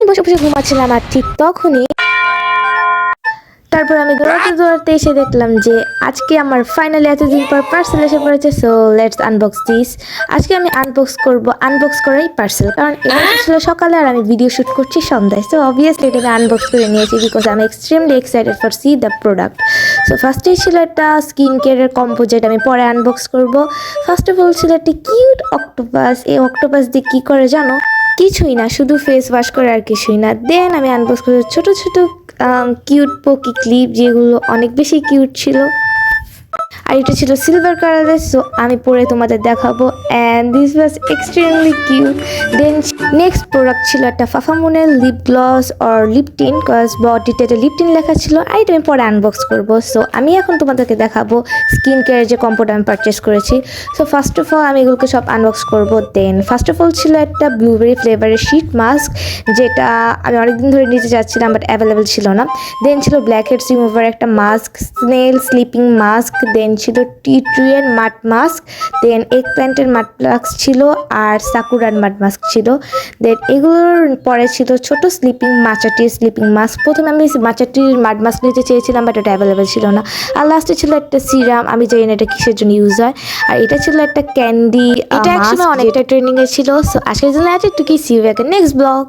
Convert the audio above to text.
বসে বসে ঘুমাচ্ছিলাম আর ঠিক তখনই তারপর আমি দৌড়াতে দৌড়াতে এসে দেখলাম যে আজকে আমার ফাইনালি এতদিন পর পার্সেল এসে পড়েছে। So let's unbox this. আজকে আমি আনবক্স করাই পার্সেল, কারণ এটা ছিল সকালে আর আমি ভিডিও শুট করছি সন্ধ্যায়। সো অবভিয়াসলি এটাকে আনবক্স করে নিয়েছি বিকজ আমি extremely excited for C the product. So ফার্স্টেই ছিল একটা স্কিন কেয়ারের কম্পো যেটা আমি পরে আনবক্স করব। ফার্স্ট অফ অল ছিল একটা কিউট অক্টোপাস। এই অক্টোপাস দিয়ে কী করে জানো? কিছুই না, শুধু ফেস ওয়াশ করে আর কিছুই না। দেন আমি আনবক্স করি ছোট ছোট কিউট পোকি ক্লিপ, যেগুলো অনেক বেশি কিউট ছিল। আর এটা ছিল সিলভার কালারের। সো আমি পরে তোমাদের দেখাবো and this was extremely cute. Then next product ছিল একটা ফাফামুনের lip gloss or lip tint, cause বডিতে এটা লিপটিন লেখা ছিল। আর এটা আমি পরে আনবক্স করবো। সো আমি এখন তোমাদেরকে দেখাবো স্কিন কেয়ারের যে কম্পোটা আমি পারচেস করেছি। সো ফার্স্ট অফ অল আমি এগুলোকে সব আনবক্স করবো। দেন ফার্স্ট অফ অল ছিল একটা ব্লুবেরি ফ্লেভারের শিট মাস্ক, যেটা আমি অনেকদিন ধরে নিতে যাচ্ছিলাম বাট অ্যাভেলেবেল ছিল না। দেন ছিল ব্ল্যাক হেডস রিমুভার একটা মাস্ক, স্নেল স্লিপিং মাস্ক। দেন ছিল টি ট্রিয়ের মাড মাস্ক। দেন এগ প্ল্যান্টের মাড মাস্ক ছিল আর সাকুরার মাড মাস্ক ছিল। দেন এগুলোর পরে ছিল ছোট মাচাটির স্লিপিং মাস্ক। প্রথমে আমি মাচাটির মাড মাস্ক নিতে চেয়েছিলাম বাট এটা অ্যাভেলেবেল ছিল না। আর লাস্টে ছিল একটা সিরাম, আমি জানি না এটা কিসের জন্য ইউজ হয়। আর এটা ছিল একটা ক্যান্ডি, এটা একসময় অনেকটা ট্রেন্ডিংয়ে ছিল। সো আজকের জন্য এতটুকুই। See you again next blog.